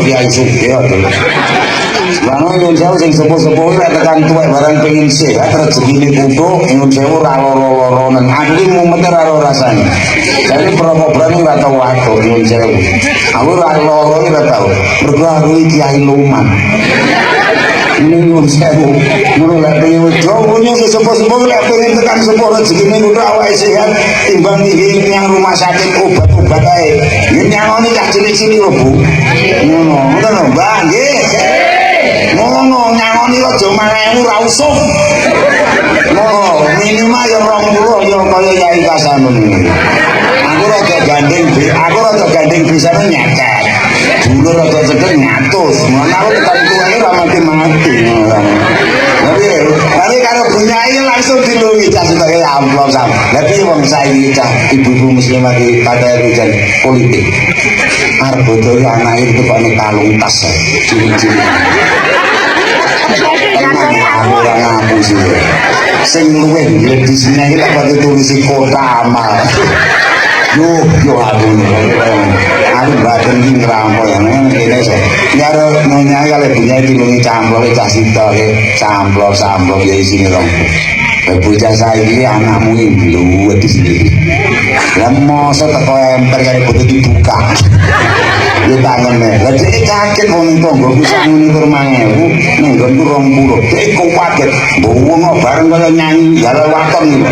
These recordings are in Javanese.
kiai sugih to. Lan nyuwun sewu sing sepuh-sepuh lek tekan tuwek barang pengin sehat rezekine kudu nyuwun sewu ora lara-lara nang aku iki mumet ora rasane. Jadi program ora tau watuk nyuwun sewu. Aku ora lara ora tau. Mergo aku iki kiai luman. Nyuwun sewu. Ngono lek pengen jowo sepuh-sepuh lek pengen tekan sepuh rezekine kudu awake sehat timbang iki nyang rumah sakit obat-obat ae. Nyangoni cah cilik-cilik lho Bu. Ngono lho Mbak nggih. Ngono nyangoni aja 1000 ra usum. Ngono minimal ya 20 ya kaya Yai Kasanun. Aku rada gandeng bisane nyaket. Dulu rada cedhek ngatus. Ngono aku tekan tuweke ra mati-mati. Tapi karo bunyai langsung dilungi cah sebagai amplop sam. Tapi wong saiki cah ibu-ibu muslimah iki pada ujian politik. Arep bodoh anake itu kok kalung tas. Cilik-cilik. Ora ngampus iki. Sing luwih di sini iki tak tulisi kota amal. Yo aku badan iki ngrampo ya ngene iso. Karo nyonya kali punya dilungi camplok cah sita camplok ya isine rong. Bocah saiki anakmu iki luwih di sini. Lah mosok teko emper kare bodo dibuka. Yo tangene. Lah dhek kaget wong tanggoku sakmene tur 1000 ning nggonku 20. Dhek kok kaget. Wong bareng kaya nyanyi gawe waton iki.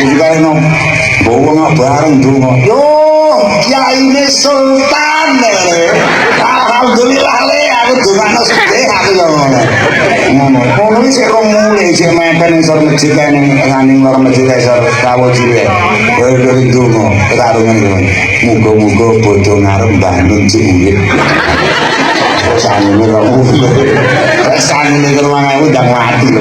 Iki kaya no bawa bareng donga. Yo, Kiai Sultan. Alhamdulillah le aku dongano sedih aku yo ngono. Ngono iki sik mulai sik mepet ning sor masjid ning lor masjid sor Rawo Cilik. Dari donga karo ngene. Muga-muga bodho ngarep Mbah Nun urip. Sanune kok sanune karo 1000 ndang mati lho.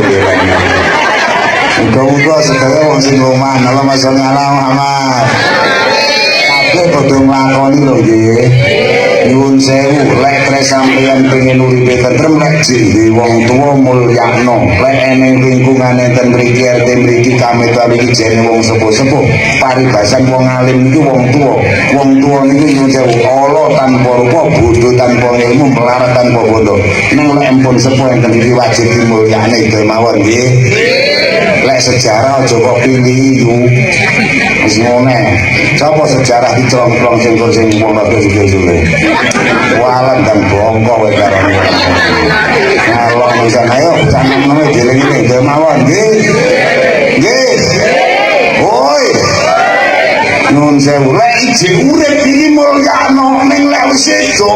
Muga-muga sedaya wong sing oman Allahumma sholli ala Muhammad. Kabeh padha nglakoni lho nggih. Nyuwun sewu lek sampeyan pengen uripe tentrem lek jende wong tuwa mulyakno. Lek eneng lingkungan enten mriki RT mriki kametan iki jene wong sepuh-sepuh. Paribasan wong alim niku wong tuwa. Wong tuwa niku nyuwun sewu ala tanpa rupa, bodho tanpa ilmu, melarat tanpa bondo. Nang lek empun sepuh enten iki wajib dimulyakne mawon nggih. Lek sejarah aja kok pilih yu wis ngene. Sapa sejarah diclong-clong sing ngono suwe-suwe. Walan dan bongko wae karo. Ngalor bisa ayo jangan ngono dieling-eling mawon nggih. Nggih. Woi. Nun sewu lek ijin urip iki mulyano ning lek wis sedo.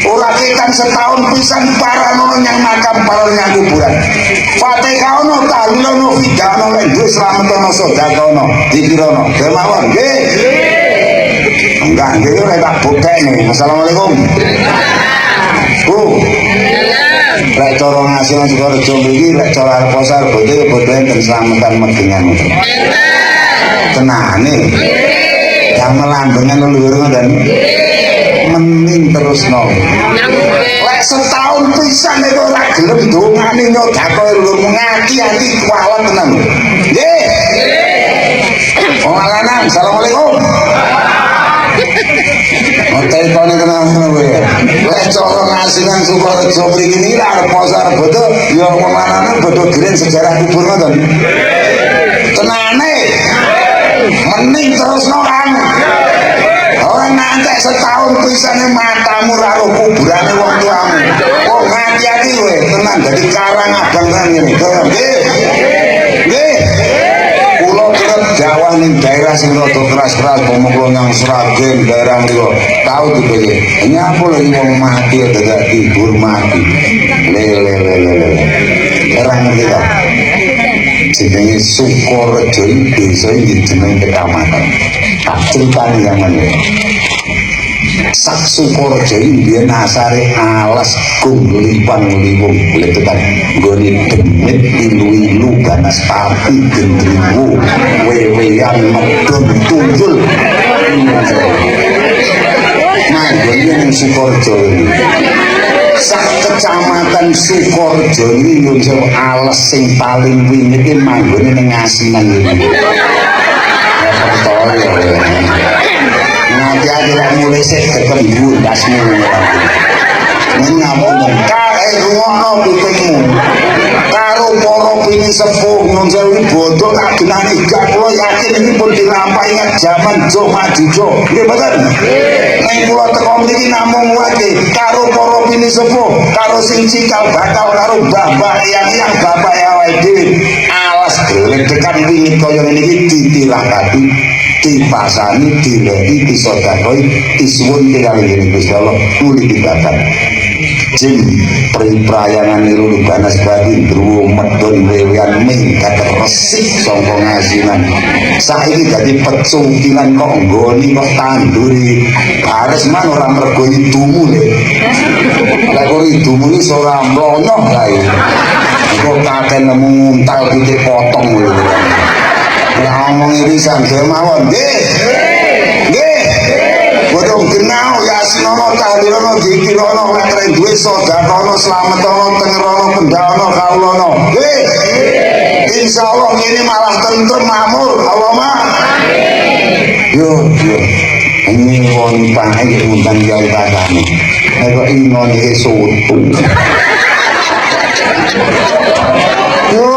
Ora tekan setahun pisan paranono nyang makam para nyang kuburan. Fatihah ono, tahlil ono, fidah ono, lek duwe slamet ono, sedekah ono, zikir ono. Kemawon nggih. Enggak nggih ora tak buktekne. Assalamualaikum. Bu. Lek cara ngasil Sukorejo iki lek cara pasar bodo enten slametan megengan. Tenane. Damel lambengan leluhur ngoten. Mending terusno. Lek setahun pisan nek ora gelem dongane nyodakoi lur ngati-ati kualat tenan. Nggih. Wong lanang, asalamualaikum. Hotel kene tenan kowe. Lek cara ngasilan Sukorejo mriki niki arep pasar bodo ya wong lanang bodo geren sejarah kubur ngoten. Tenane. Mending terusno Kang. Ora ngantek setahun pisane matamu karo kuburane wong tuamu. Oh ngati-ati kowe tenan dadi karang abang kan ngene. Nggih. Nggih. Kula kerep Jawa ning daerah sing rada keras-keras pomong nang Sragen daerah niku. Tahu dipikir. Nyapa lagi wong mati dadi dihormati. Le. Ora ngerti to. Jenenge Sukorejo iki desa iki jeneng kecamatan. Tak ceritani zamane. Sak Sukorejo iki biyen asare alas kumlipan liwung letekan nggone demit ilu-ilu ganas papi gendriwo wewean medun tunjul. Nah, nggone Sukorejo iki. Sak kecamatan Sukorejo iki yo alas sing paling wingi iki manggone ning Asinan iki. hati-hati lek mulai sik kekembun dasmu. Ngapunten kae rungono pitengmu. Karo para pini sepuh nyun sewu bodoh tak genani gak kula yakin iki pun dilampahi jaman Jo Madijo. Nggih mboten? Nek kula teko mriki namung wae karo para pini sepuh, karo sing cikal bakal karo mbah-mbah yang bapak awake dhewe. Alas gledekan wingit kaya ngene iki ditilakati, dipasani, dileki, disodakoi, disuwun tingali Gusti Allah nuli dibakat. Jin priprayangan niru banas batin druwo medon wewian minggat resik sangka ngasinan saiki dadi pecukilan kok nggoni kok tanduri bares man ora mergo idumu le lek kok idumu iki ora mlonyoh kae kok kaken nemu untal pitik potong lho ya omong irisan mawon nggih nggih bodong kenal ya sinono kahdirono dikirono lek duwe sodakono slametono tengerono pendhaono kaulono nggih insyaallah ngene malah tentrem makmur Allahumma yo ini wong pae undang jauh dadane nek ingon iki soto yo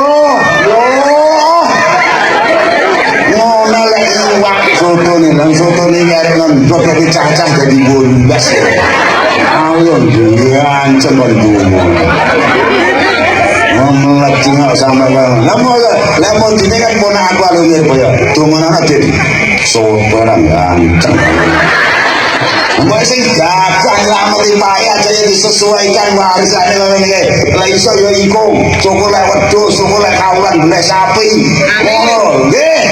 sotone lan sotone arek nondok dadi cacah dadi bolas. Ayo ngancem ngono. Ngomong lagi nggak sama bang. Lamo dini kan ponak aku alumni boyo. Tumono dadi sotoran ngancem. Mbok sing dagang lama dipaya aja disesuaikan warisane ngene. Lah iso yo iku cukup lek wedhus, cukup lek kawulan golek sapi. Ngono, nggih.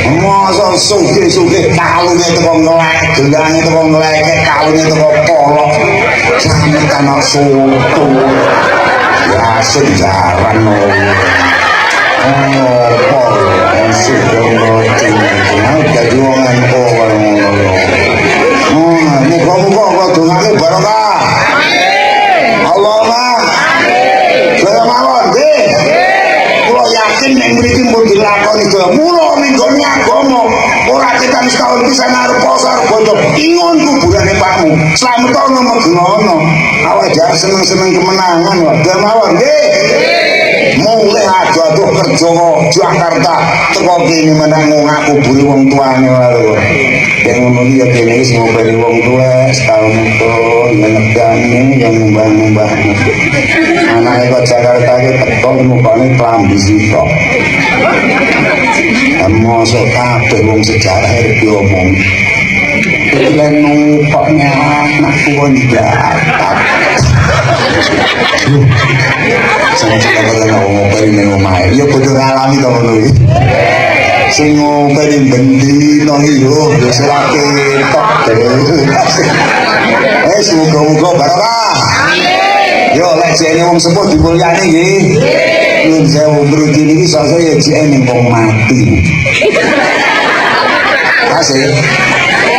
Masa suge-suge kalunge teko ngelek, gelange teko ngelek, kalunge teko polok. Sampe kana soto. Ya sejaran lho. Oh, suge ngoten. Dadi wong engko ngono. Muga-muga dongane barokah. Allahumma saya mawon nggih. Kula yakin nek mriki mun dilakoni mula ninggone agama ora ketan setahun pisan arep poso arep bondo ingon kuburane pakmu slametono megenono awake dhewe seneng-seneng kemenangan wae mawon nggih. Mulai aduh kerja Jakarta teko kene menang ngaku buri wong tuane wae. Yang ngono iki ya kene wis ngopeni wong tuwa setahun itu menegani yang mbah-mbah. Anake kok Jakarta iki teko mukane klambi sitok. Mosok kabeh wong sejarah iki diomong. Lan nupaknya anak kuwi ndak. Saya cakap ngopeni ning omahe. Ya padha ngalami to ngono iki. Sing ngopeni bendino iki yo ora ketok. Muga-muga barokah. Amin. Yo lek jene wong sepuh dimulyani nggih. Nyun sewu mriki niki saya jene wong mati. Kasih.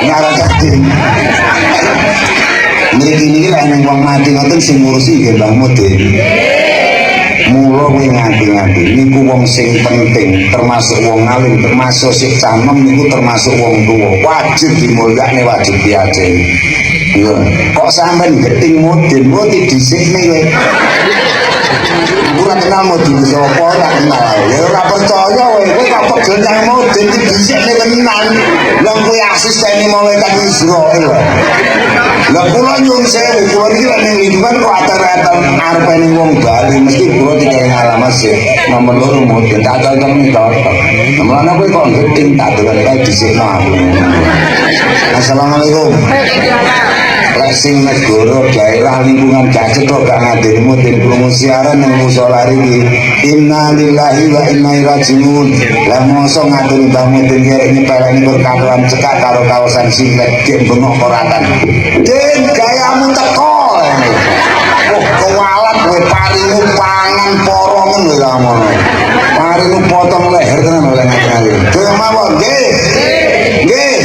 Ngarep mriki niki lek nang wong mati ngoten sing ngurusi nggih Mbah Mudin. Mula kowe nganti-nganti niku wong sing penting termasuk wong alim termasuk sing canem niku termasuk wong tuwa wajib dimulyakne wajib diajeni. Yo kok sampean geting Mudin mesti disikne kowe. Ora kenal Mudin sapa ora kenal. Ya ora percaya kowe kok pegel nang Mudin disikne tenan. Lah kowe asistene malaikat Israil. Lah kula nyuwun sewu, kula iki lek ning lingkungan kok atar-atar arepene wong Bali mesti kula dikai alamat sih. Nomor loro Mudin tak cocok ning cocok. Mulane kowe kok geting tak dolan kae disikno aku. Assalamualaikum. Lek sing negara daerah lingkungan gak cetok gak ngadeni Mudin krungu siaran nang musala iki. Innalillahi wa inna ilaihi rajiun. Lah mosok ngadeni Mbah Mudin kene nyepeleni berkawan cekak karo kawasan singlet gen bengok koratan. Den gayamu teko. Oh, kewalat kowe paringu pangan porongan lho lamono. Paringu potong leher tenan oleh ngaten. Kowe mawon nggih. Nggih.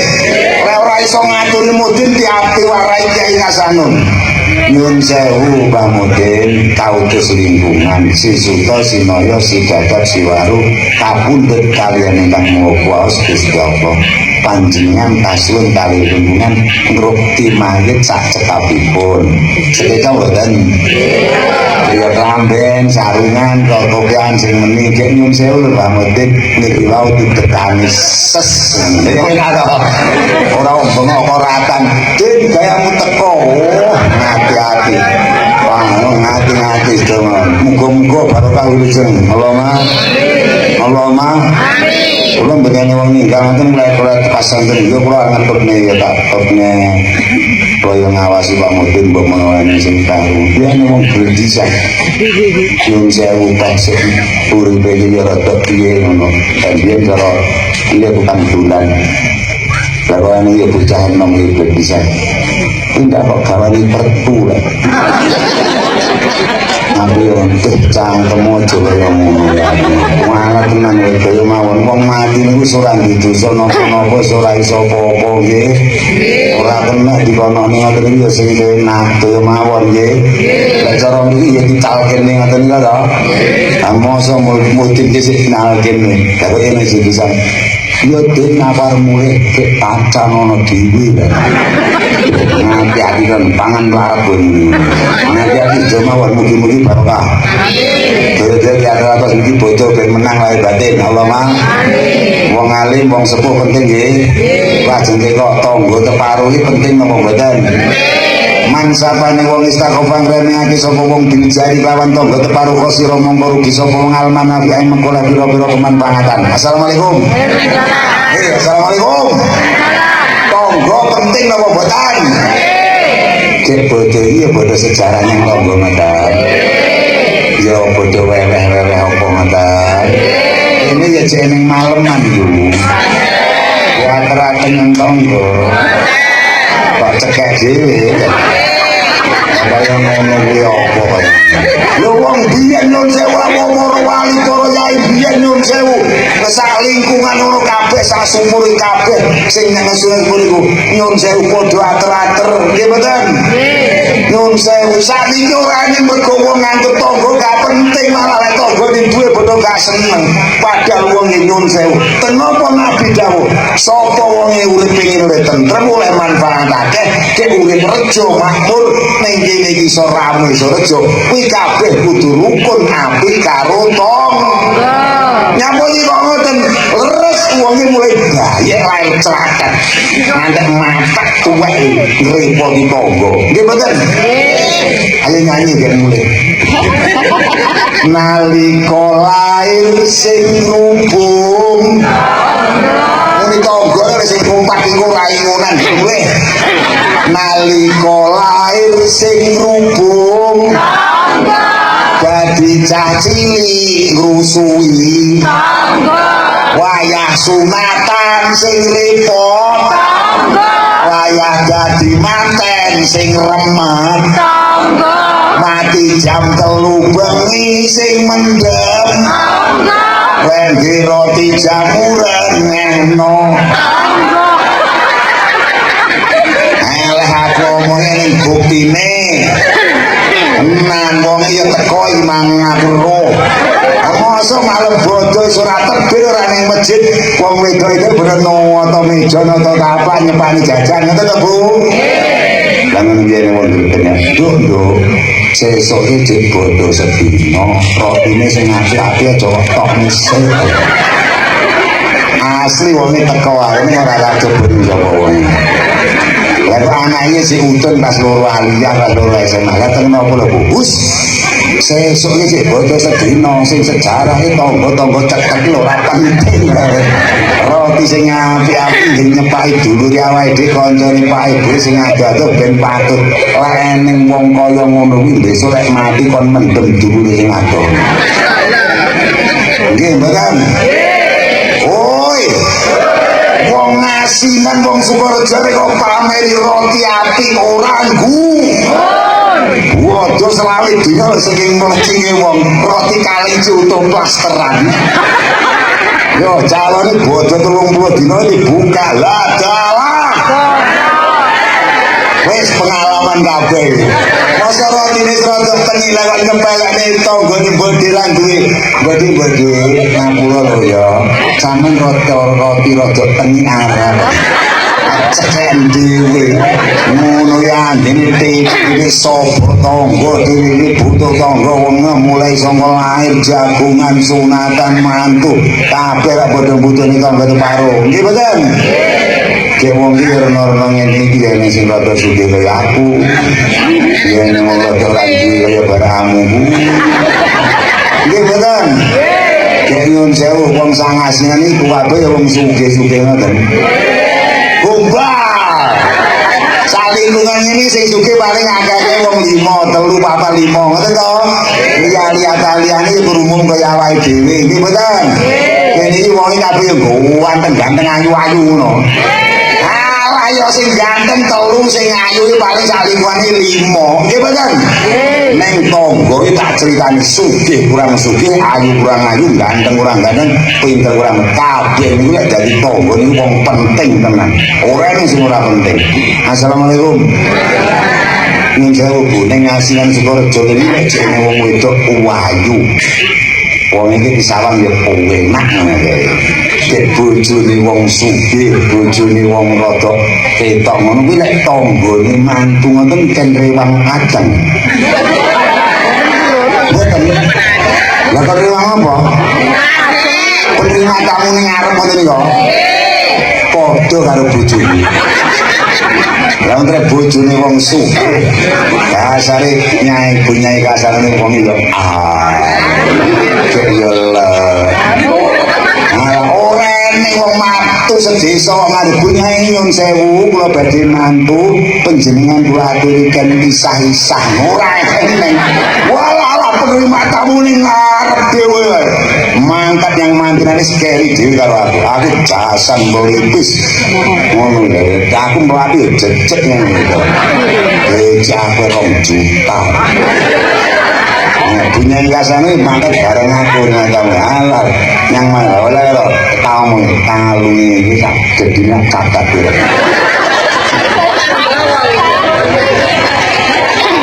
Lek ora iso ngaturi Mudin diapi warai Kyai Hasanun. Nyun sewu Mbah Mudin kautus lingkungan Sisuta Sinaya Sidadat Siwaru kapundhut kaliyan ingkang maha kuwasa Gusti Allah. panjenengan kasuwun kali hubungan ngrukti mayit sak cekapipun sekeca mboten ya klamben sarungan kokokan sing meni gek nyun sewu lho Pak Mutin niki wau didekani ses ora bengok koratan den gayamu teko hati-hati ngati-ngati muga-muga barokah wilujeng Allahumma kula mbeneni wong ninggal ngoten mulai kula pasantren yo kula ngatutne ya tak topne kaya ngawasi Pak Mutin mbok menawa sing karo biyen wong berdisan yo sewu tasik uripe iki ya rada piye ngono dan biyen cara iya bukan bulan lalu ini ya bocah enom iki berdisan tidak kok gawani pertu lah tapi untuk cangkemu coba yang ngono ya malah tenan kaya mawon wong mati niku ora dosa napa-napa ora iso apa-apa nggih ora kena dikononi ngoten iki ya sing enak kaya mawon nggih lek cara niki ya ditalken ngoten iki lho amoso mutin ki sing nalken karo ene sing bisa yo den napar mulih ke pacan ono dhewe nanti ati kan pangan larap nanti ati mawon mugi-mugi barokah dadi ada atas iki bojo ben menang lae batin Allahumma wong alim wong sepuh penting nggih lajeng kok tangga teparuhi penting napa mboten mansapane wong istighfar remehake sapa wong dijari lawan tangga teparuh sira mongko rugi sapa wong alman abi ae mengko pira-pira kemanfaatan. Assalamualaikum. Assalamualaikum. Tangga penting napa mboten? Cek bojo iki ya bodo sejarahnya tangga ngoten. Ya bodo weweh-weweh apa ngoten. Ini ya jeneng maleman yo. Ya teraken tangga. Kok cekek dhewe. Kaya ngono kuwi apa kaya. Lho wong biyen nyun sewu para wali para yai biyen nyun sewu. Sak lingkungan ngono kabeh sak sumur kabeh sing nang sungai niku nyun sewu padha ater-ater nggih mboten? Nyun sewu sakniki ora ning mergo wong nganggep tangga gak penting malah lek tangga ning duwe padha gak seneng. Padahal wong nyun sewu. Kenapa Nabi dawuh sapa wong urip pengin urip tentrem oleh manfaatake ke urip rejo makmur ning kene iki iso rame iso rejo kuwi kabeh kudu rukun apik karo tangga. Nyambung kok ngoten leres wonge mulai bayek lae celakan. Ngantek matak tuwek ngrepoti tangga. Nggih mboten? Ayo nyanyi kan mulai. Nalika lair sing rumpung ini tangga nek sing kumpat iku ora ingunan duwe. Nalika lair sing rumpung dadi cah cilik ngrusui wayah sunatan sing repot wayah dadi manten sing remet mati jam 3 bengi sing mendem lengge roti jamuran ngeno eleh aku omongin buktine nang wong iya teko mangan ro. Masa malam bodoh surat terbit ora ning masjid wong wedok itu breno atau meja atau apa nyepani jajan ngoten to Bu. Lah ngono piye wong dunya. Nduk sesoke cek bodoh sedina rotine sing apik-apik aja tok misih. Asli wong teko wae ora coba sapa wong. Lalu anaknya si Utun pas loro aliyah pas loro SMA kata kenapa lho Bu sesuknya si bodoh sedino sing sejarah itu tonggo-tonggo cekek lho penting roti sing api-api nyepaki dulu awake dhewe kancane Pak Ibu sing ada ben patut leneng wong kaya ngono kuwi besok lek mati kon mendem dulu sing ada nggih mboten oi wong ngasinan wong Sukorejo kok pameri roti api ora nggu. Waduh selawe dina saking mlecinge wong roti kalinci utuh plasteran. Yo calone bodho 30 dina dibuka lah dalah. Wis pengalaman kabeh. rasa rotine rada penilai kok nyepelane tangga nyebodi lan duwe bodi ngapura lho ya sampean roti rada tengi arep ceken dhewe ngono ya ndene iki sapa tangga iki butuh tangga wong mulai saka lahir jagungan sunatan mantu kabeh ra padha butuhne tangga separo nggih mboten nggih wong iki rono-rono ngene iki dene sing rada sugih kaya aku yen wong rada lagi kaya baramu nggih mboten nggih nyuwun sewu wong sangasnya niku kabeh ya wong sugih-sugih ngoten Gombal. Salingkungan ini sing sugih paling akeh wong 5, 3, 4, 5 ngoten to. Liya-liya kaliyane berumum kaya awake dhewe nggih mboten. Kene iki wong kabeh yo ganteng ayu-ayu ngono. Alah yo sing ganteng 3 sing ayu iki paling salingkungane 5 nggih mboten. Neng tangga iki tak critani sugih kurang sugih, ayu kurang ayu, ganteng kurang ganteng, pinter kurang kabeh niku lek dadi tangga niku wong penting tenan. Ora ning sing ora penting. Assalamualaikum. Nyun sewu Bu, ning asinan Sukorejo iki lek jenenge wong wedok ayu. Wong iki disawang ya enak ngene iki. Dek bojone wong sugih, bojone wong rada ketok ngono kuwi lek tanggane mantu ngoten ken rewang kadang. Boten. Lah kok rewang apa? Penerima tamu ning arep ngoten niku. Padha karo bojone. Lah entre bojone wong sugih. Kasare nyai bunyai kasarane wong iki wong matu sedesa kok ngadep nyai nyun sewu kula badhe mantu panjenengan kula aturiken isah-isah ora eneng walah penerima tamu ning ngarep dhewe mangkat yang mantinane sekeri dhewe karo aku jasan bolipis ngono lho aku mlaku jejeg ngene iki aku 2 juta punya kasane mangkat bareng aku ngajak halal yang mana oleh lho tamu talune iki sak gedine cacat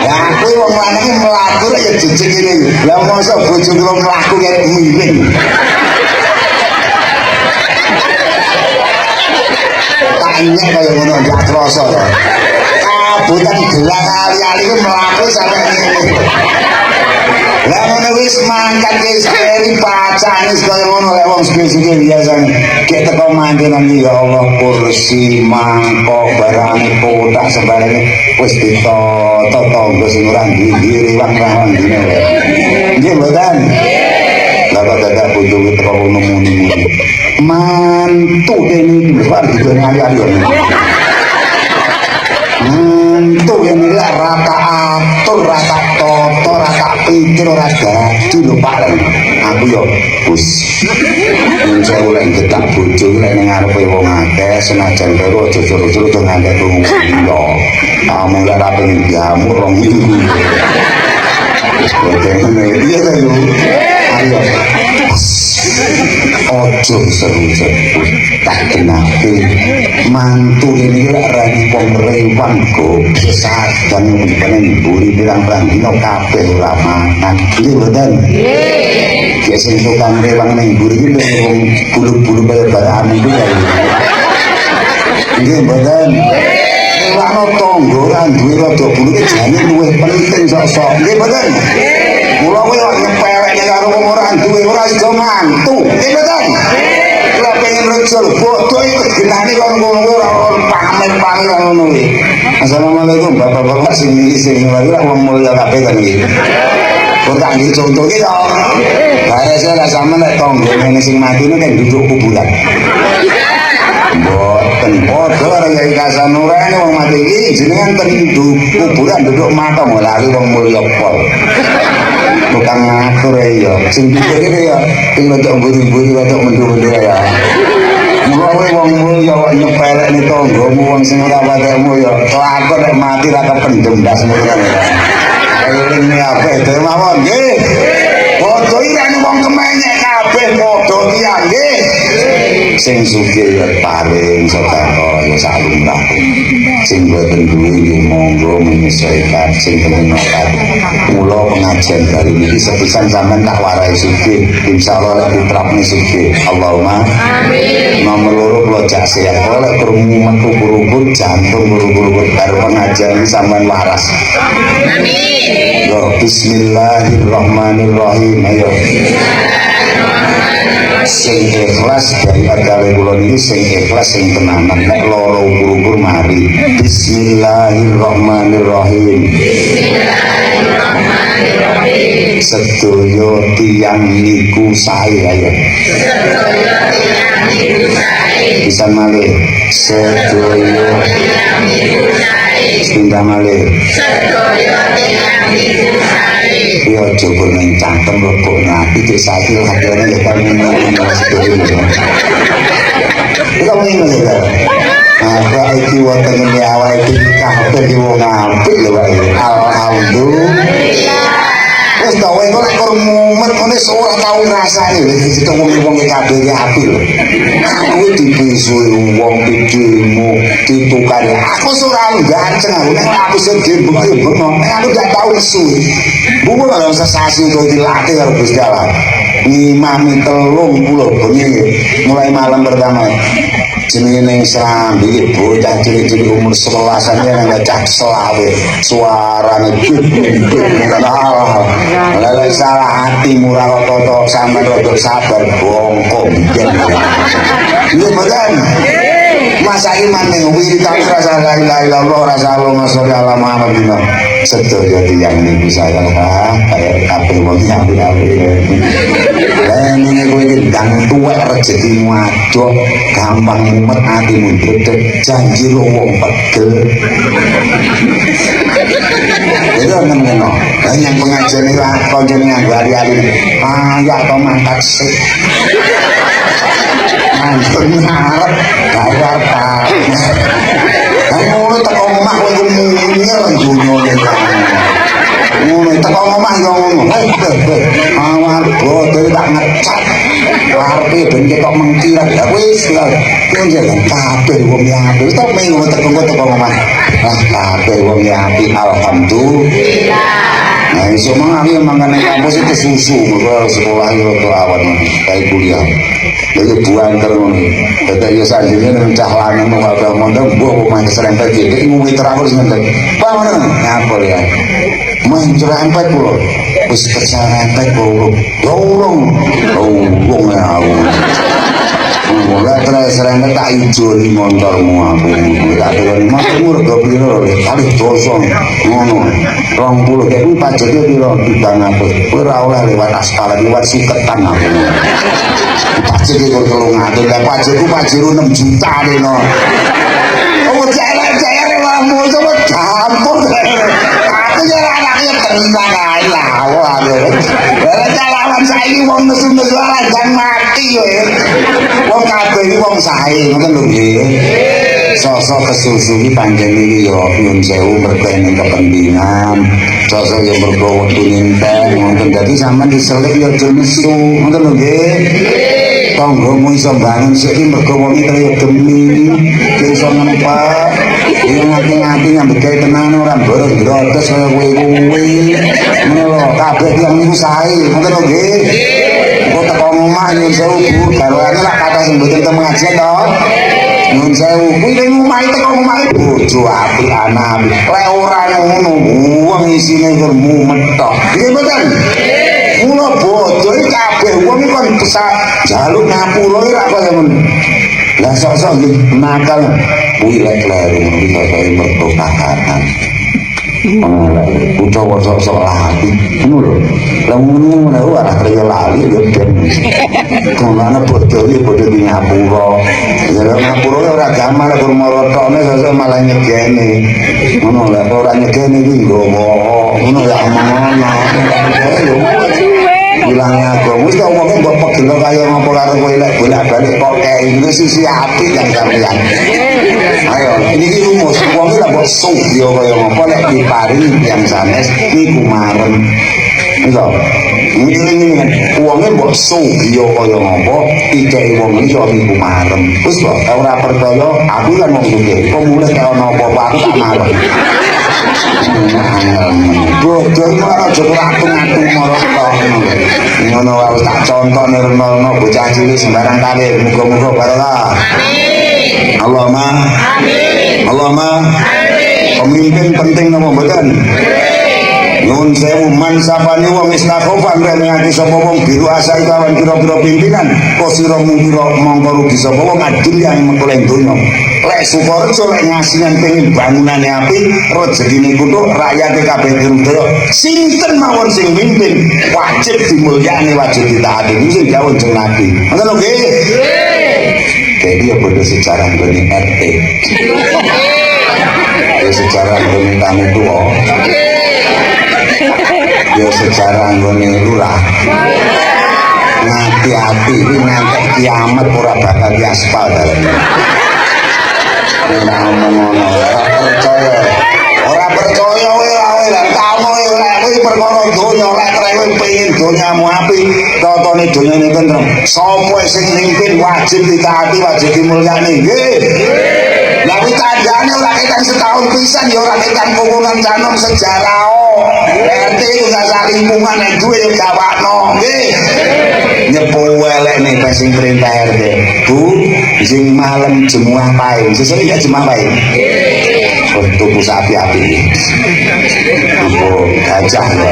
ya aku wong lanang mlaku ya jejeg ngene lha mosok bojo kula mlaku kaya miring tanya kaya ngono gak krasa to kabutan gelang ali-ali ku mlaku sampe ngene lah ngono wis mangkat wis keri pacane kaya ngono lek wong sugih-sugih biasane gek teko mantenan ya Allah kursi mangkok barang kotak sembarang wis ditata tangga sing ora nggih riwang-riwang dine nggih mboten lah kok dadak bojo teko ngono muni mantu kene iki luar digone ali-ali mantu kene rata atur rata toto rata pikir ora dadi lho Pak aku yo bus yen saya oleh getak bojo lek ning ngarepe wong akeh senajan karo aja suruh-suruh to ngandhek wong yo kamu lek ra pengen diamuk 2 minggu iya ta yo ayo ojo seru-seru tak kenapa mantu ini lek rani wong rewang go sadang nyimpen mburi pirang-pirang dina kabeh ora mangan iki mboten nggih sing tukang rewang ning mburi iki wong bulu-bulu kaya barang iki ya nggih mboten rewang tangga ora duwe rada bulu iki jane luwih penting sok-sok nggih mboten mula kowe nyepelek karo wong ora duwe ora iso mantu nggih mboten kula pengen rejol bodoh iki genane kok ngono ora pamer-pamer ngono iki Assalamualaikum bapak-bapak sing lagi wong mulya kabeh kan iki kok tak nggih contoh iki to bare saya sampeyan nek tangga ngene sing matine kan duduk kuburan mboten padha karo Kyai Kasanurane wong mati iki jenengan ten kuburan duduk matom lari wong mulya pol bukan ngatur ya sing dipikir ya sing wedok mburi-mburi wedok mendu-mendu ya mulai wong mulya kok nyepelek ning tanggamu wong sing ora patekmu ya kelakon nek mati ra kependem ndas ngono ya eling apik dhewe mawon nggih padha irane wong kemenyek kabeh padha iki nggih sing sugih ya paling sedekah ya sak lumrah sing boten duwe monggo menyesuaikan sing kemenakan mula pengajian kali ini sepisan sampean tak warai sugih insyaallah lek putrane sugih Allahumma amin nomor loro kula jak sehat oleh krungu metu kuruput jantung kuruput karo pengajian sampean waras amin yo bismillahirrahmanirrahim ayo sing ikhlas dari agama kula niki sing ikhlas sing tenanan nek lara ukur-ukur mari bismillahirrahmanirrahim sedaya tiyang niku sae ayo bisa malih sedaya tiyang niku sae pindah malih sedaya tiyang niku sae ya coba nang cangkem lebok nabi iki saiki hadane lek kene kamu ini ya apa iki wonten ing awake iki kabeh iki wong apik lho wae alhamdulillah wis ta wae kok lek mumet ngene ora tau rasane wis ketemu wong kabeh iki apik lho aku dipisuhi wong pidimu ditukari aku ora ganteng aku nek aku sing gembeng aku gak tau nesu buku lho sesasi itu dilatih karo Gusti Allah ngimami 30 bengi mulai malam pertama jenenge ning Serambi bocah cilik-cilik umur 11-an yang ngajak selawe suarane lha salah hati murah kok sampe rada sabar bongkong iya bener masa iman ning wiritan rasa la ilaha illallah rasa Allahumma sholli ala Muhammad sedaya tiyang niku sayang kaya kabeh wong apik-apik ini kowe iki ndang tuwek rezekimu adoh gampang mumet atimu dredeg janji lo wong pegel itu ngono banyak pengajian iki lakon jeneng hari-hari ya to mangkat sik mantun arep bayar ta ngono teko omah kowe nyel dunyane ngono teko omah yo ngono awak bodoh tak ngecat arepe ben ketok mengkira ya wis lho jeneng kabeh wong apik to mengko teko omah kabeh wong apik alhamdulillah nah iso mangan mangan ning kampus itu susu mergo sekolah yo awan kayak kuliah jadi buang terus tapi ya sanjine nang cah lanang mau apa mondok mbok main serempet iki ngombe terakhir sing bangun ngapol ya main serempet pulo wis serempet pulo dorong ya mulai terus serempet tak ijoli motormu aku tak dorong motormu rego piro kali doso ngono 20 iki pajake piro 300 ora oleh lewat aspal lewat suketan aku pajak itu kalau ngatur ya pajakku 6 juta deh no oh jaya wamu coba campur aku jadi anaknya tenang aja waduh calawan saya wong nesu-nesu jangan mati wong kabeh iki wong sae ngoten lho nggih sosok kesusu iki panjenengan iki yo nyun sewu mergo ning kepentingan sosok yo mergo wektu ninten ngoten dadi sampean diselip yo aja nesu ngoten lho nggih tanggamu iso bangun sik mergo wong iki kaya gemi iso nempak yang ngati-ngati nyambut gawe tenan ora boros drotes kaya kowe ngono lho kabeh tiyang niku sae ngoten lho nggih kok teko omah nyun sewu Bu garwane lak kata sing mboten teng pengajian to nyun sewu kuwi ning omah teko omah bojo apik anak lek ora ngono wong isine mumet tok nggih mboten mula bojo iki kabeh wong iki kon bisa jaluk ngapura ora kaya ngono lah sok-sok nakal kuwi lek kleru bisa kaya mergo kahanan utawa sok-sok lali ngono lho lah ngono ora kaya lali yo ben kono bojo iki bojo di ngapura ya ngapura ora gampang lek marotone sesuk malah nyegene ngono lek ora nyegene iki nggowo ngono ya ngono bilangnya aku mesti ngomongnya mbok pegel kaya ngopo karo kowe lek bolak-balik kok kayak iki sisi apik kan sampeyan ayo iki rumus wong iki lek mbok sung yo kaya ngopo lek diparingi yang sanes iku marem iso ngiling wonge mbok sugih kaya ngapa dikeki wong liya niku marem wis kok ora percaya aku lan wong sugih kok mulih kaya apa-apa aku tak marem bodoh ora aja ngatung-ngatung marang ngono wae tak contoh nirmana bocah cilik sembarang kali muga-muga barokah amin Allahumma amin Allahumma amin pemimpin penting napa mboten nyuwun sewu man sapane wong istakofan remehake sapa wong biru asai kawan kira-kira pimpinan kok sira mungkira mongko rugi sapa wong adil yang mengkoleng donya lek Sukorejo lek ngasihan pengen bangunane apik rezekine kutuk rakyate kabeh dirudaya sinten mawon sing mimpin wajib dimulyani wajib ditaati sing dawuh jeneng Nabi ngoten lho nggih jadi ya bodoh sejarah ngene RT ya sejarah ngene tamu tuwa ya sejarah nggone lurah ngati-ati ini ngantek kiamat ora bakal diaspal dalam ora ngomong-ngomong ora percaya wae lan kamu lek kuwi perkara donya lek kowe pengin donyamu apik totone donyane tentrem sapa sing mimpin wajib ditaati wajib dimulyani nggih lha kuwi tandane ora ketan setahun pisan ya ora ketan kukunan canom sejarah RT juga lingkungan nek duwe yo gawakno nggih nyepu elek nek sing perintah RT Bu sing malam jemuah pae sesuk ya jemuah pae tuku sapi api oh gajah ya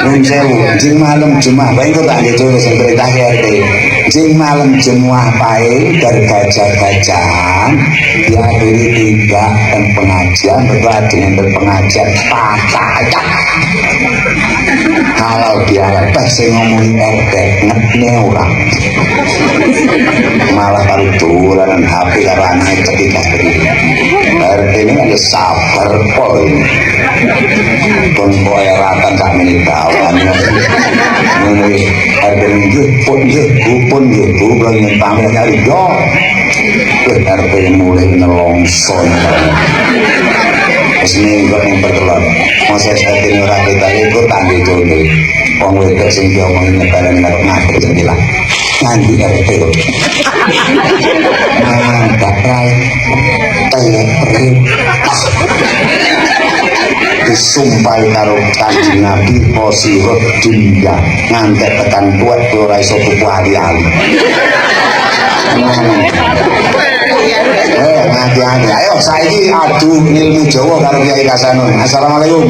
nun sewu sing malam jemuah pae kok tak ngejo sing perintah RT sing malam jemuah pae dar gajah-gajah ya diri tiga dan pengajian berdua dengan pengajian patah kalau dia lepeh saya ngomongin RT ngetnya orang malah baru dolanan HP karena anaknya ketika RT ini ada sabar poin tonton eratan tak menitawan ini RT ini pun gitu belum tampil nyari dong RT mulai nelongson seminggu yang berkelon masa saya tinggal kita ikut tanggi dulu orang wedok sing diomongin negara ngaku jendela nanti RT mantap rai terip disumpah karo Kanjeng Nabi posiro dunia ngantek tekan buat ora iso tuku ali-ali hati-hati ayo saiki adu ilmu Jawa karo Kiai Kasanun assalamualaikum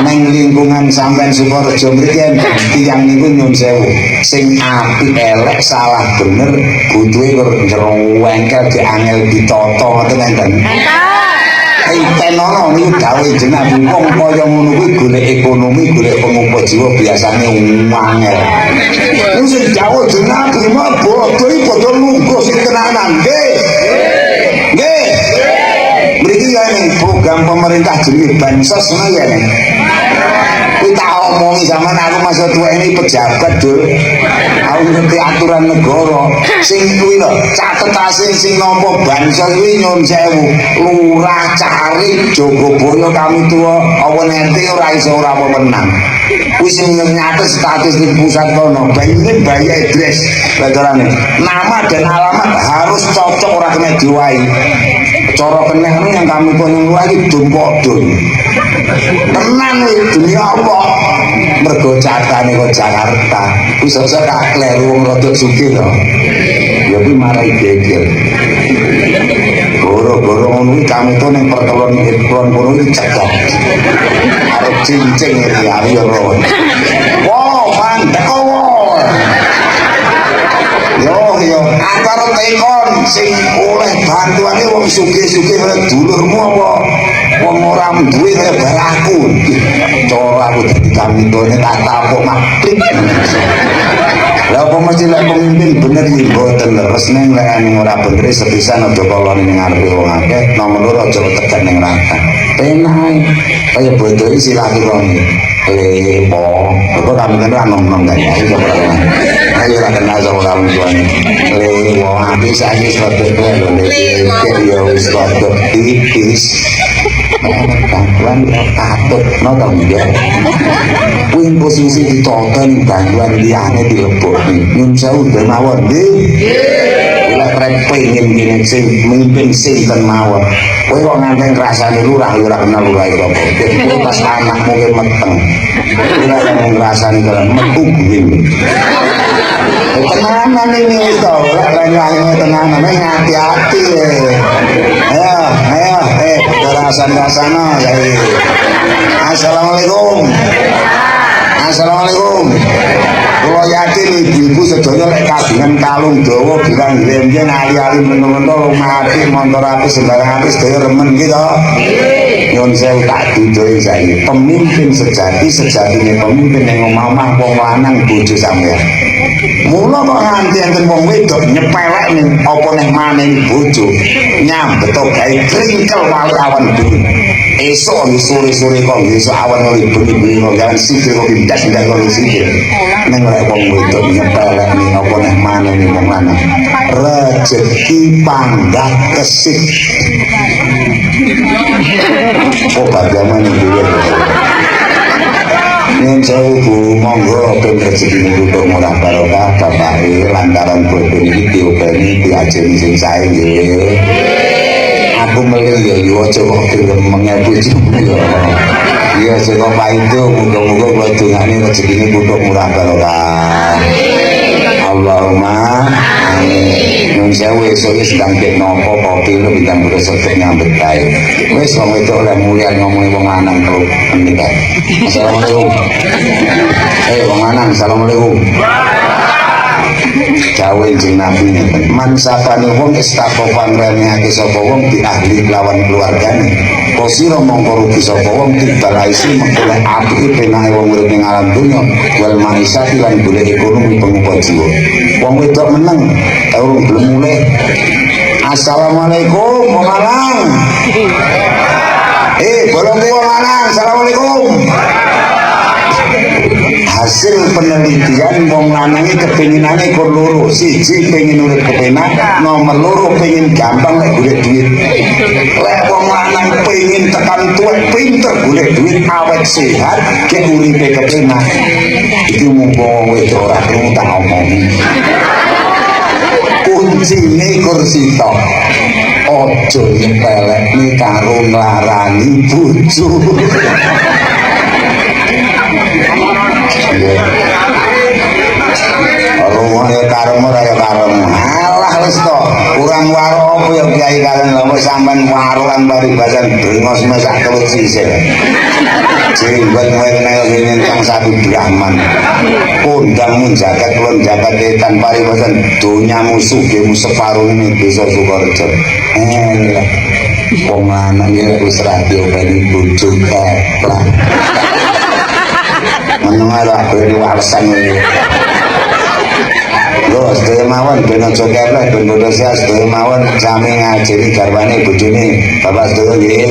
neng lingkungan sampean Sukorejo mriki tiyang niku nyun sewu sing apik elek salah bener butuhe kok njrowengkel diangel ditata ngoten enten tenono niku dawuh jeneng wong kaya ngono kuwi golek ekonomi golek pengumpulan jiwa biasane angel niku sing dawuh jeneng mah bodoh iki padha lungguh sing tenanan nggih nggih mriki ya program pemerintah jenenge bansos ngono ya nek kita omongi zaman aku masa tua ini pejabat dul aku ngerti aturan negara sing kuwi lho catetase sing nampa bansos kuwi nyun sewu lurah cari Jogobaya kami tua apa nanti ora iso ora apa menang kuwi sing nyatet statistik pusat kono bayine bayi address pelajarane nama dan alamat harus cocok ora kena diwai cara keneh yang kami kono lagi dumpok dun tenan dunia apa mergo catane kok Jakarta bisa tak kleru wong rada sugih to ya kuwi marai geger goro-goro ngono kami to ning pertelon iklan kono iki cekok arep cincing iki ya ro wow mantep yo antara tekon sing oleh bantuane wong sugih-sugih dulurmu apa wong ora duwe kaya baraku cara aku dadi kamindone tak tapuk maklik lha apa mesti lek pemimpin bener iki mboten leres ning lek ora bener sepisan aja kolon ning ngarepe wong akeh nomor loro aja tekan ning rata penak kaya bodoh iki silaturahmi lepo kok kami kan nom-nom gak ya ayo ora kenal sama kamu tuane lepo habis aja sebab itu lho ya wis kok tipis Gangguan katut nonton ya. Kuwi posisi ditonton gangguan liyane dilebokne. Nyun sewu mawon nggih. Lek rek pengen ngene sing mimpin sinten mawon. Kowe kok nganten rasane lurah ya ora kenal lurah apa. Kowe pas anakmu ke meteng. Ora yang ngrasani kala metu kuwi. Tenanan ini to, lek tenanan hati-hati. Ayo, rasan-rasana ya. Assalamualaikum. Assalamualaikum. Kula yakin ibu-ibu sedaya lek kagungan kalung dawa bilang yen ali-ali menawa mati montor api sembarang api sedaya remen iki to. Nyun sewu tak duduhi saiki. Pemimpin sejatine pemimpin yang omah wong lanang bojo sampeyan. Mula kok nganti enten wong wedok nyepelek ning apa neh maneh bojo nyambet gawe kringkel wali awan dulu. Esuk sore-sore kok esuk awan ori bengi kok jalan sikil kok pindah-pindah kok sikil. Ning lek wong wedok nyepelek ning apa neh maneh ning wong lanang. Rezeki panggat kesik. Oh bagaimana dulu. Nyun sewu Bu, monggo ben rezeki niku murah barokah bapak lantaran boten iki diopeni diajeni sing sae nggih. Aku melu ya yo aja kok gremeng bojomu ya. Ya sing paido muga-muga kula dongane rezekine kutuk murah barokah. Allahumma amin. Nyun sewu esuk sedang dek nopo kopi lu bintang kudu sedek nyambet kae. Wis wong wedok oleh mulia ngomongi wong lanang karo menikah. Assalamualaikum. Wong lanang, assalamualaikum. Dawuh Kanjeng Nabi ngeten, man sapane wong istaqofan remehake sapa wong di ahli lawan keluargane. Posiro mongko rugi sapa wong dibalaisi mengkoleh apike penake wong urip ning alam donya wal manisati lan golek ekonomi pengupa jiwa. Wong wedok meneng urung belum mulih. Assalamualaikum wong lanang. Bolong wong lanang, assalamualaikum. Hasil penelitian wong lanange kepinginane kur loro. Siji pengen urip kepenak, nomor loro pengen gampang lek golek duit. Lek wong lanang pengen tekan tuwek pinter golek duit awet sehat ke uripe kepenak. Iki mumpung wong wedok ora krungu tak omongi. Kuncine kursi tok. Ojo nyepelekne karo nglarani bojo. Rumahnya karem ora ya karem. Alah wis to, kurang waro apa ya kiai kalian lho sampean warukan bari-basan brengos masak telur sisir. Jenggot meneh nentang satu Brahman. Kondangmu jagat kulon jagat etan paribasan donyamu sugihmu separuh ini desa Sukorejo. Wong lanang ya wis ra diopeni bojo keplak. Menengah beri warsan ini. Loh, sedaya mawon ben aja keplek ben bodo sia sedaya mawon sami ngajeni garwane bojone Bapak sedaya nggih.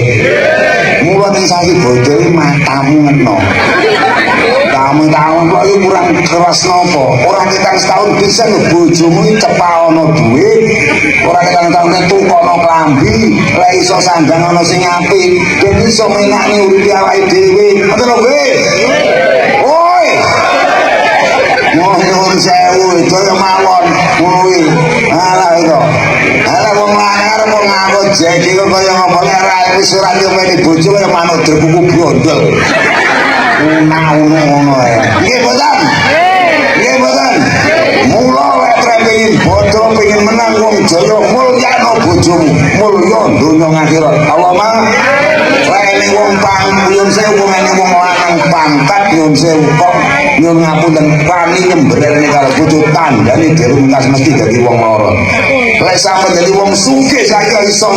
Mula ning sasi bojo iki matamu ngeno. Kamu tahu kok iki kurang keras napa? Ora ketang setahun bisa bojomu iki cepak ana duit, ora ketang tahun tukono klambi, lek iso sandang ana sing apik, ben iso menakne uripe awake dhewe. Ngoten lho nggih. Nyuwun sewu itu ya mawon kuwi. Alah itu. Alah wong lanang arep nganggo jeki kok kaya ngomongnya ra wis ora nyopeni bojo kaya manuk drekuku brondol. Ngono ya. Nggih boten? Nggih boten. Mula lek pengin bojo pengin menang wong jaya mulyano bojomu. Mulya donya ngakhirat. Allahumma lek wong nyuwun sewu wong lanang pangkat nyuwun sewu kok nyuwun ngapunten wani nyembrelne karo bojo tandane dirungkas mesti dadi wong lara. Lek sampe dadi wong sugih saya iso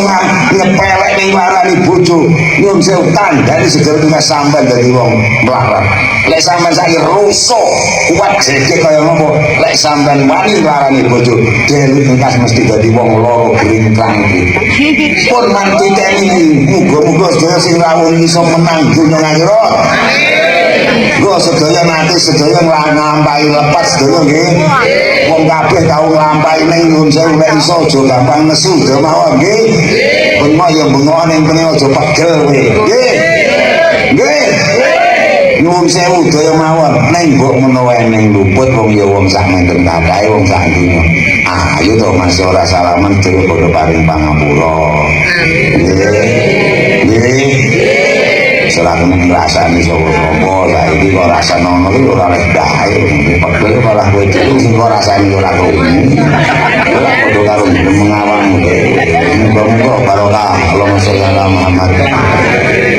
ngepelek ning warani bojo nyuwun sewu tandane segera tugas sampean dadi wong melarat. Lek sampean saiki rusuh kuat jeke kaya ngopo lek sampean wani nglarani bojo dirungkas mesti dadi wong lara gringkang iki. Pun mantu teni muga-muga sedaya sing rawuh iso menang donya akhirat. Go sedaya nanti sedaya nglampahi lepas sedaya nggih. Wong kabeh tau nglampahi ning nyuwun sewu nek iso aja gampang nesu mawon nggih. bengok ya bengokan yang kena aja pegel kowe. Nggih. Nggih. Nyuwun sewu daya mawon ning mbok menawa ning luput wong ya wong sak menten kae wong sak dunya. Ayo to Mas ora salaman dhewe padha paring pangapura. Nggih. Nggih. Selaku ngrasani sapa-sapa saiki kok rasane ngono kuwi ora oleh dae. Pegel malah kowe dhewe sing kok rasane ora krungu. Ora padha karo mengawang muga-muga barokah Allahumma sholli ala Muhammad.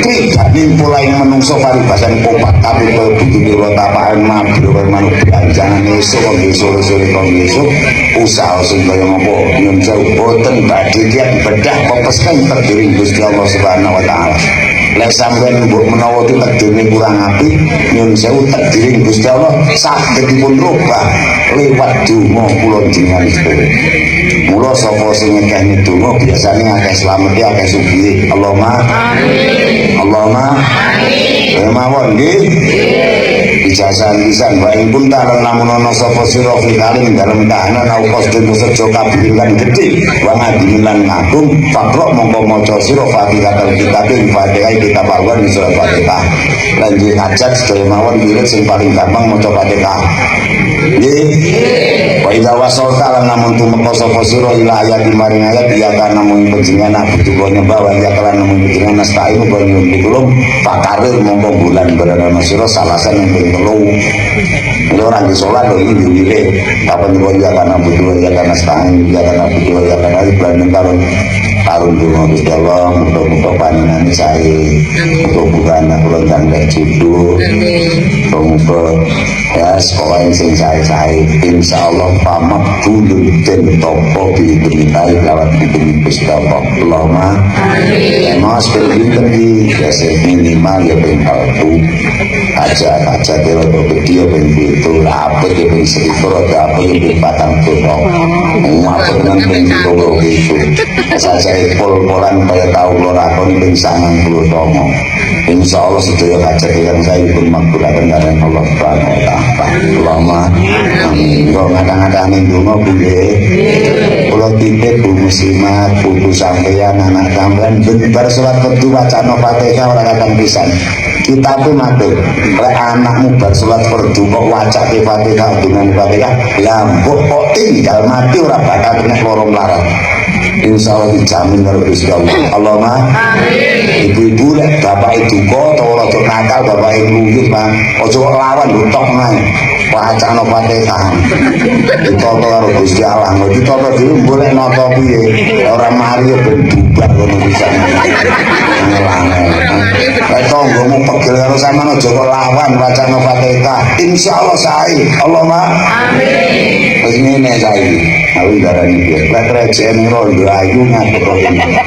Tidak nimpulai menungso paribasan kopat tapi kaya bukti rotapakan mabro kaya manuk beranjangan esok kaya sore-sore kaya esok usaha sing kaya ngopo nyun jauh boten badhe kiat bedah pepeskan terdiring Gusti Allah Subhanahu wa taala. Lek sampeyan mbok menawa takdirne kurang apik nyun sewu takdiring Gusti Allah saged dipun rubah liwat donga kula jenengan sedherek. Mula sapa sing ngekeni donga biasane akeh slamet akeh sugih. Allahumma amin. Allahumma amin. Mawon nggih. Ijazah lisan wa ing pun ta lamun ana sapa sira fikalin dalem kahanan au qasdun sejo kabilan gedhe wa ngadilan ngagung fakro mongko maca sira Fatihah kitab ing Fatihah kitab awal surat Fatihah lan di hajat sedaya mawon wirid sing paling gampang maca Fatihah. Nggih. Wa idza wasalta lan namun tumeka sapa sira ila ayat maring ayat ya kana mung panjenengan butuh nyembah wa ya kana mung panjenengan nasta'inu wa nyuwun pakarir mongko bulan berana sira salasan ing telu. Lha ora di salat lho iki wirid kapan kok ya kana butuh ya kana nasta'inu ya kana butuh ya kana bulan karo karun donga Gusti Allah muga-muga panjenengan sae muga-muga kula ndang jodoh muga ya sekolah sing sae-sae insyaallah pamakbulun den topo diberitai lewat diberi Gusti Allah. Allahumma amin. Mas pinten iki minimal ya ben kalbu aja kira video ben itu apa ke ben seribu apa ben patang tuh apa dengan ben itu saja pol-polan kaya tau kula lakoni ping 90 tomo. Insyaallah sedaya hajat yang saya pun makbulaken kalian Allah Subhanahu wa taala. Allahumma amin. Kok ngata-ngata ning donga Bu nggih. Kula titip Bu muslimat, putu sampeyan, anak sampeyan bar salat fardu wacana Fatihah ora kakang pisan. Kita tuh matur, lek anakmu bar salat fardu kok wacake Fatihah dengan Fatihah, lah mbok kok tinggal mati ora bakal kena loro mlarat. Insyaallah dijamin karo Gusti Allah. Allahumma amin. Ibu-ibu lek bapak itu kok ora cok nakal bapak ibu nggih Pak. Aja lawan lutok nae. Wacana Fatihah. Ditoto karo Gusti Allah. Ditoto dhewe boleh nata piye. Ora mari ben bubar ngono bisa. Lek tanggomu pegel karo sampean aja kok lawan wacana Fatihah. Insyaallah sae. Allahumma amin. Wis ngene saiki. Awi darani piye. Lek rejeki rondo ayu ngatur ini.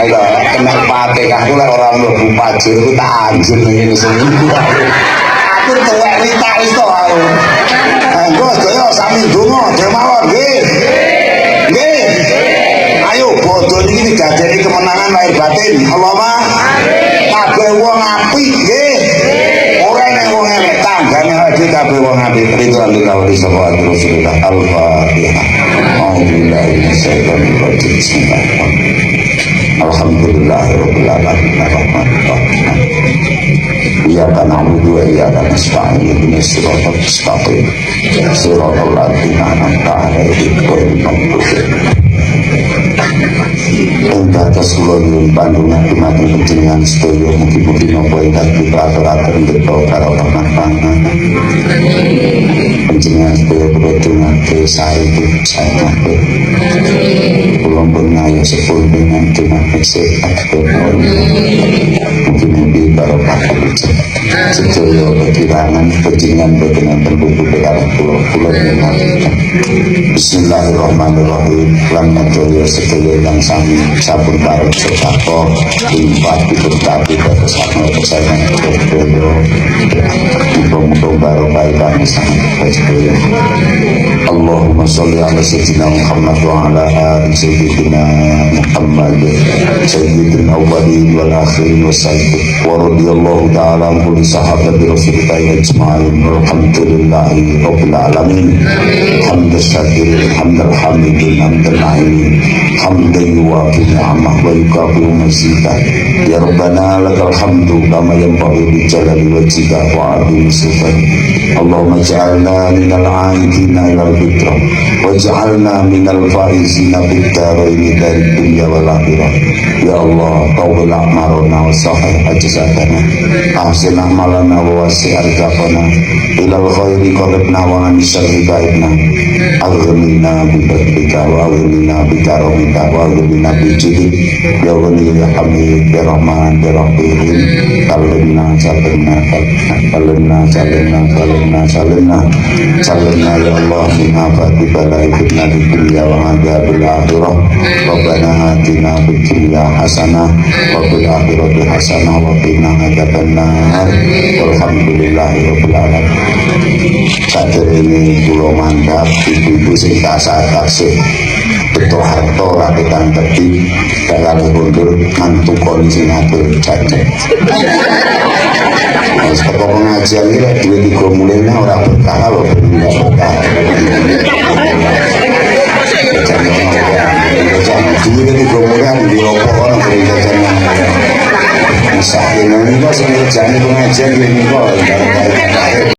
Ayo kena Fatihah ku lek ora mlebu pajur ku tak anjur ngene seminggu. Aku tuwek wita wis to aku. Engko sedaya sami donga demawon nggih. Nggih. Ayo bodho niki digajeni kemenangan lahir batin. Allahumma amin. Kabeh wong apik nggih. Ora nek wong elek tanggane awake kabeh wong apik. Ridwan lillahi sapa Rasulullah Al-Fatihah. Alhamdulillah syaitanir rajim. Bismillahirrahmanirrahim. Alhamdulillahirabbil alamin arrahmanir rahim. Iyyaka na'budu wa iyyaka nasta'in ihdinas siratal mustaqim. Siratal ladzina an'amta 'alaihim ghairil maghdubi 'alaihim. Entah kesulun pandungan dimati penjenengan sedaya mugi-mugi napa ingkang dipratelaken beto karo panjenengan. Penjenengan sedaya kula dongake sae kabeh. Kula pun ngayo sepul dengan dongake sehat mugi-mugi karo panjenengan. Sedaya kekirangan penjenengan boten terbuka karo kula menawi. Bismillahirrahmanirrahim. Lan matur sedaya yang sami sampun pareng sedekah limpah diberkati dados sakmene kesehatan sedaya. Muga-muga barokah kang sanget sedaya. Allahumma sholli ala sayyidina Muhammad wa ala ali sayyidina Muhammad sayyidil awwalin wal akhirin wa radhiyallahu ta'ala anhum li sahabati Rasulillah ajma'in walhamdulillahi rabbil alamin hamdan syakirin hamdan hamidin hamdan na'imin hamdan yuwafi ni'amah wa yukafiru mazidah ya Rabbana lakal hamdu kama yanbaghi li jalali wajhika wa 'azimi sultanik Allahumma ja'alna minal 'aidina ilal fitrah waj'alna minal faizina fid dharain dari dunya wal akhirah ya Allah tawil a'marana wa sahih ajsadana ahsin a'malana wa wasi' arzaqana ilal khairi qaribna wa an syarri baidna aghnina bi fadlika wa aghnina bi karamika wa aghnina bi judik ya ghani ya hamid ya rahman ya rahim salimna salimna salimna salimna salimna salimna salimna ya Allah min afati balai fitnah di dunia wa adzabil akhirah rabbana atina fid dunya hasanah wa fil akhirati hasanah wa qina adzabannar walhamdulillahi rabbil alamin. Saderenge kula mandhap ibu-ibu sing tasih betul harta rakitan tepi dalam mundur mantu kondisi ngatur cacek sebab pengajian ini duit 3 mulainya orang berkah loh tidak berkah duit 3 mulai di rokok orang berjajan misalnya ini kok sering kerjaan pengajian ini kok